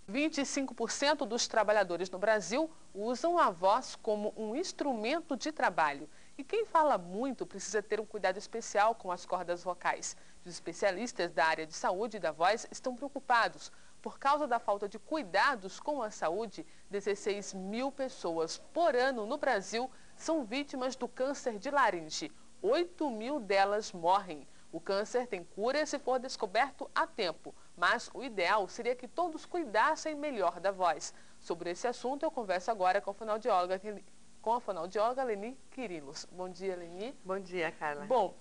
25% dos trabalhadores no Brasil usam a voz como um instrumento de trabalho. E quem fala muito precisa ter um cuidado especial com as cordas vocais. Os especialistas da área de saúde e da voz estão preocupados. Por causa da falta de cuidados com a saúde, 16 mil pessoas por ano no Brasil são vítimas do câncer de laringe. 8 mil delas morrem. O câncer tem cura se for descoberto a tempo, mas o ideal seria que todos cuidassem melhor da voz. Sobre esse assunto, eu converso agora com a fonoaudióloga Leni Quirilos. Bom dia, Leni. Bom dia, Carla. Bom,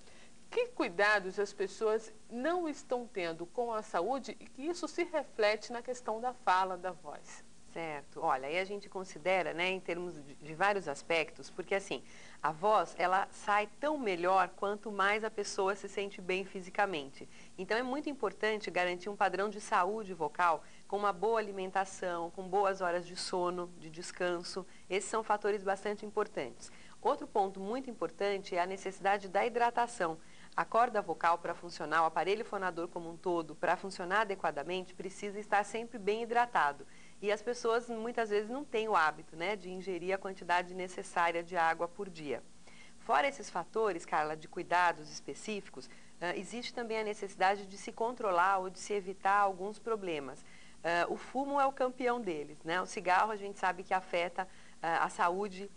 que cuidados as pessoas não estão tendo com a saúde e que isso se reflete na questão da fala, da voz? Certo. Olha, aí a gente considera, né, em termos de vários aspectos, porque assim, a voz, ela sai tão melhor quanto mais a pessoa se sente bem fisicamente. Então é muito importante garantir um padrão de saúde vocal com uma boa alimentação, com boas horas de sono, de descanso. Esses são fatores bastante importantes. Outro ponto muito importante é a necessidade da hidratação. A corda vocal, para funcionar, o aparelho fonador como um todo, para funcionar adequadamente, precisa estar sempre bem hidratado. E as pessoas muitas vezes não têm o hábito, né, de ingerir a quantidade necessária de água por dia. Fora esses fatores, Carla, de cuidados específicos, existe também a necessidade de se controlar ou de se evitar alguns problemas. O fumo é o campeão deles, né? O cigarro a gente sabe que afeta a saúde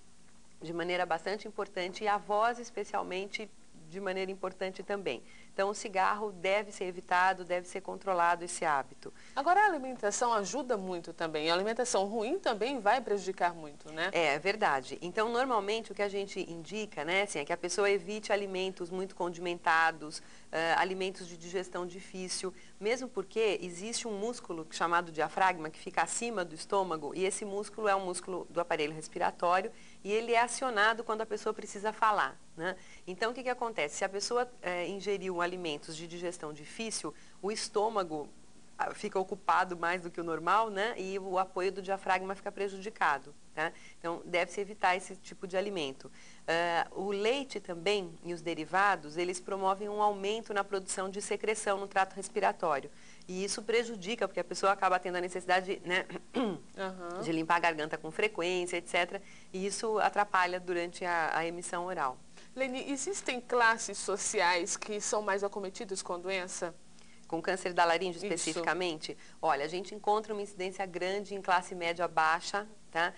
de maneira bastante importante e a voz especialmente de maneira importante também. Então, o cigarro deve ser evitado, deve ser controlado esse hábito. Agora, a alimentação ajuda muito também. A alimentação ruim também vai prejudicar muito, né? É verdade. Então, normalmente, o que a gente indica, né, assim, é que a pessoa evite alimentos muito condimentados, alimentos de digestão difícil, mesmo porque existe um músculo chamado diafragma que fica acima do estômago e esse músculo é um músculo do aparelho respiratório e ele é acionado quando a pessoa precisa falar, né? Então, o que acontece? Se a pessoa ingeriu alimentos de digestão difícil, o estômago fica ocupado mais do que o normal, né? E o apoio do diafragma fica prejudicado, tá? Então, deve-se evitar esse tipo de alimento. O leite também e os derivados, eles promovem um aumento na produção de secreção no trato respiratório. E isso prejudica, porque a pessoa acaba tendo a necessidade, né, de limpar a garganta com frequência, etc. E isso atrapalha durante a emissão oral. Leni, existem classes sociais que são mais acometidas com a doença? Com câncer da laringe especificamente? Isso. Olha, a gente encontra uma incidência grande em classe média baixa, tá?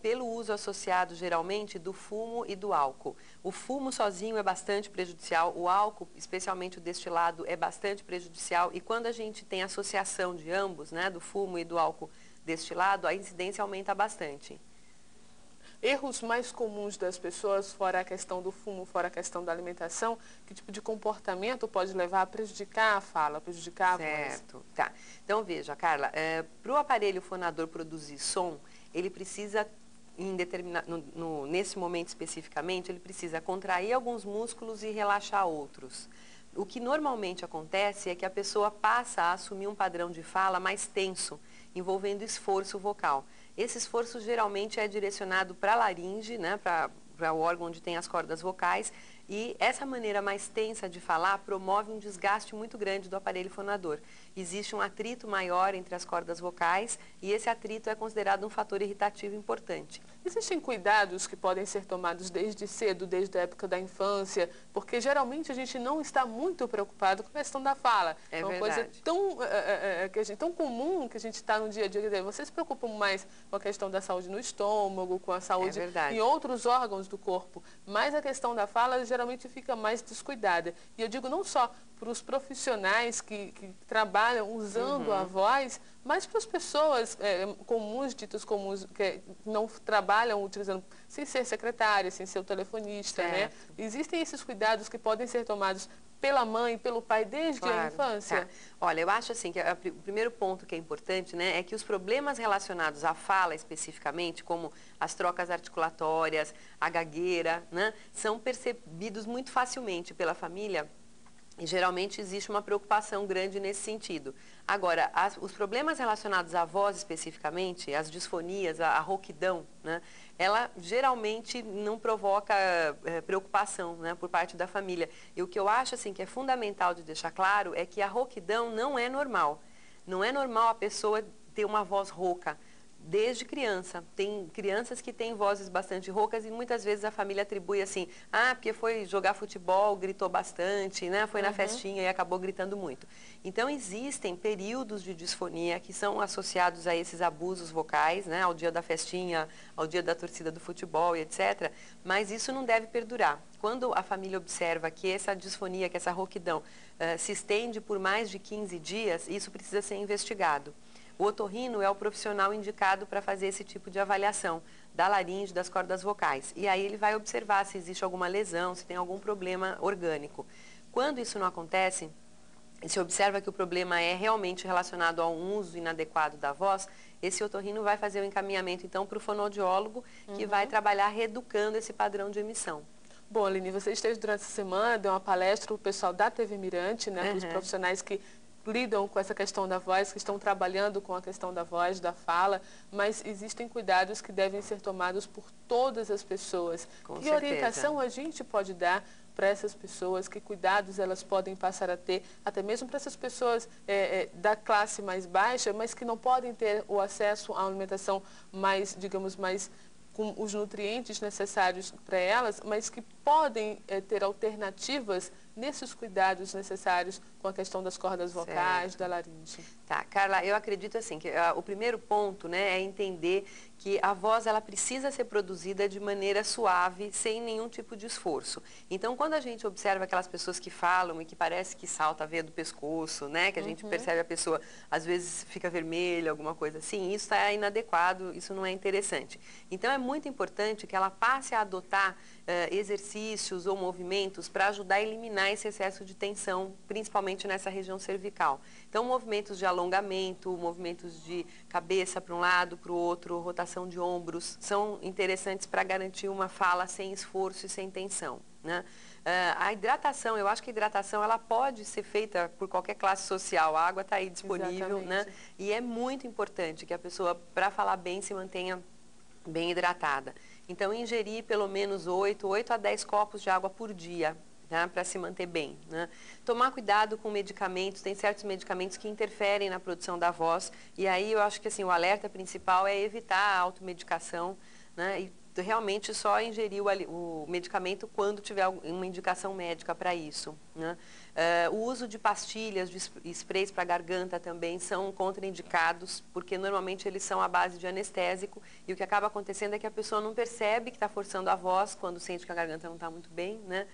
Pelo uso associado geralmente do fumo e do álcool. O fumo sozinho é bastante prejudicial, o álcool, especialmente o destilado, é bastante prejudicial e quando a gente tem associação de ambos, né, do fumo e do álcool destilado, a incidência aumenta bastante. Erros mais comuns das pessoas, fora a questão do fumo, fora a questão da alimentação, que tipo de comportamento pode levar a prejudicar a fala, prejudicar a voz? Certo, tá. Então, veja, Carla, para o aparelho fonador produzir som, ele precisa, nesse momento especificamente, ele precisa contrair alguns músculos e relaxar outros. O que normalmente acontece é que a pessoa passa a assumir um padrão de fala mais tenso, envolvendo esforço vocal. Esse esforço geralmente é direcionado para a laringe, né, para o órgão onde tem as cordas vocais, e essa maneira mais tensa de falar promove um desgaste muito grande do aparelho fonador. Existe um atrito maior entre as cordas vocais e esse atrito é considerado um fator irritativo importante. Existem cuidados que podem ser tomados desde cedo, desde a época da infância, porque geralmente a gente não está muito preocupado com a questão da fala. É uma verdade. Coisa tão comum que a gente está no dia a dia. Quer dizer, vocês se preocupam mais com a questão da saúde no estômago, com a saúde em outros órgãos do corpo, mas a questão da fala geralmente fica mais descuidada. E eu digo não só para os profissionais que trabalham usando a voz, mas para as pessoas comuns, ditas comuns, que não trabalham utilizando, sem ser secretária, sem ser o telefonista, né? Existem esses cuidados que podem ser tomados pela mãe, pelo pai, desde a infância? Tá. Olha, eu acho assim que o primeiro ponto que é importante, né, é que os problemas relacionados à fala especificamente, como as trocas articulatórias, a gagueira, né, são percebidos muito facilmente pela família E geralmente existe uma preocupação grande nesse sentido. Agora, os problemas relacionados à voz especificamente, as disfonias, a rouquidão, né, ela geralmente não provoca preocupação, né, por parte da família. E o que eu acho assim, que é fundamental de deixar claro é que a rouquidão não é normal. Não é normal a pessoa ter uma voz rouca. Desde criança. Tem crianças que têm vozes bastante roucas e muitas vezes a família atribui assim, porque foi jogar futebol, gritou bastante, né? Foi na festinha e acabou gritando muito. Então existem períodos de disfonia que são associados a esses abusos vocais, né? Ao dia da festinha, ao dia da torcida do futebol e etc. Mas isso não deve perdurar. Quando a família observa que essa disfonia, que essa rouquidão se estende por mais de 15 dias, isso precisa ser investigado. O otorrino é o profissional indicado para fazer esse tipo de avaliação da laringe, das cordas vocais. E aí ele vai observar se existe alguma lesão, se tem algum problema orgânico. Quando isso não acontece, se observa que o problema é realmente relacionado a um uso inadequado da voz, esse otorrino vai fazer o encaminhamento então para o fonoaudiólogo, que vai trabalhar reeducando esse padrão de emissão. Bom, Aline, você esteve durante essa semana, deu uma palestra para o pessoal da TV Mirante, né, para os profissionais que lidam com essa questão da voz, que estão trabalhando com a questão da voz, da fala, mas existem cuidados que devem ser tomados por todas as pessoas. Que orientação a gente pode dar para essas pessoas, que cuidados elas podem passar a ter, até mesmo para essas pessoas da classe mais baixa, mas que não podem ter o acesso à alimentação mais, digamos, mais com os nutrientes necessários para elas, mas que podem ter alternativas nesses cuidados necessários com a questão das cordas vocais, da laringe. Tá, Carla, eu acredito assim que o primeiro ponto, né, é entender que a voz ela precisa ser produzida de maneira suave, sem nenhum tipo de esforço. Então, quando a gente observa aquelas pessoas que falam e que parece que salta a veia do pescoço, né, que a gente percebe a pessoa às vezes fica vermelha, alguma coisa assim, isso está inadequado, isso não é interessante. Então, é muito importante que ela passe a adotar exercícios ou movimentos para ajudar a eliminar esse excesso de tensão, principalmente nessa região cervical. Então, movimentos de alongamento, movimentos de cabeça para um lado, para o outro, rotação de ombros, são interessantes para garantir uma fala sem esforço e sem tensão, né? A hidratação, eu acho que a hidratação ela pode ser feita por qualquer classe social, a água está aí disponível, né? E é muito importante que a pessoa, para falar bem, se mantenha bem hidratada. Então, ingerir pelo menos 8 a 10 copos de água por dia, né, para se manter bem, né? Tomar cuidado com medicamentos, tem certos medicamentos que interferem na produção da voz, e aí eu acho que assim, o alerta principal é evitar a automedicação, né, e realmente só ingerir o medicamento quando tiver uma indicação médica para isso, né? O uso de pastilhas, de sprays para garganta também são contraindicados, porque normalmente eles são à base de anestésico e o que acaba acontecendo é que a pessoa não percebe que está forçando a voz quando sente que a garganta não está muito bem, né?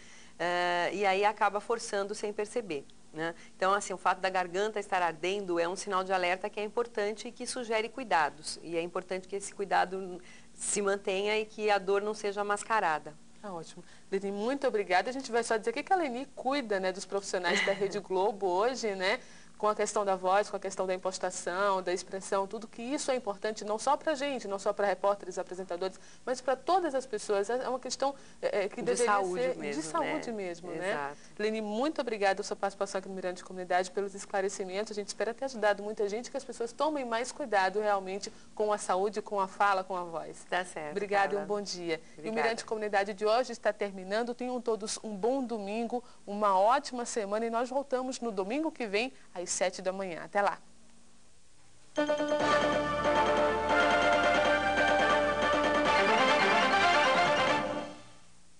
E aí acaba forçando sem perceber, né? Então, assim, o fato da garganta estar ardendo é um sinal de alerta que é importante e que sugere cuidados. E é importante que esse cuidado se mantenha e que a dor não seja mascarada. Tá ótimo. Leni, muito obrigada. A gente vai só dizer que a Leni cuida, né, dos profissionais da Rede Globo hoje, né? Com a questão da voz, com a questão da impostação, da expressão, tudo que isso é importante não só para a gente, não só para repórteres, apresentadores, mas para todas as pessoas. É uma questão que deveria ser de saúde mesmo, né? Leni, muito obrigada pela sua participação aqui no Mirante Comunidade, pelos esclarecimentos. A gente espera ter ajudado muita gente, que as pessoas tomem mais cuidado realmente com a saúde, com a fala, com a voz. Tá certo. Obrigada e um bom dia. Obrigada. E o Mirante Comunidade de hoje está terminando. Tenham todos um bom domingo, uma ótima semana e nós voltamos no domingo que vem, às 7 da manhã. Até lá.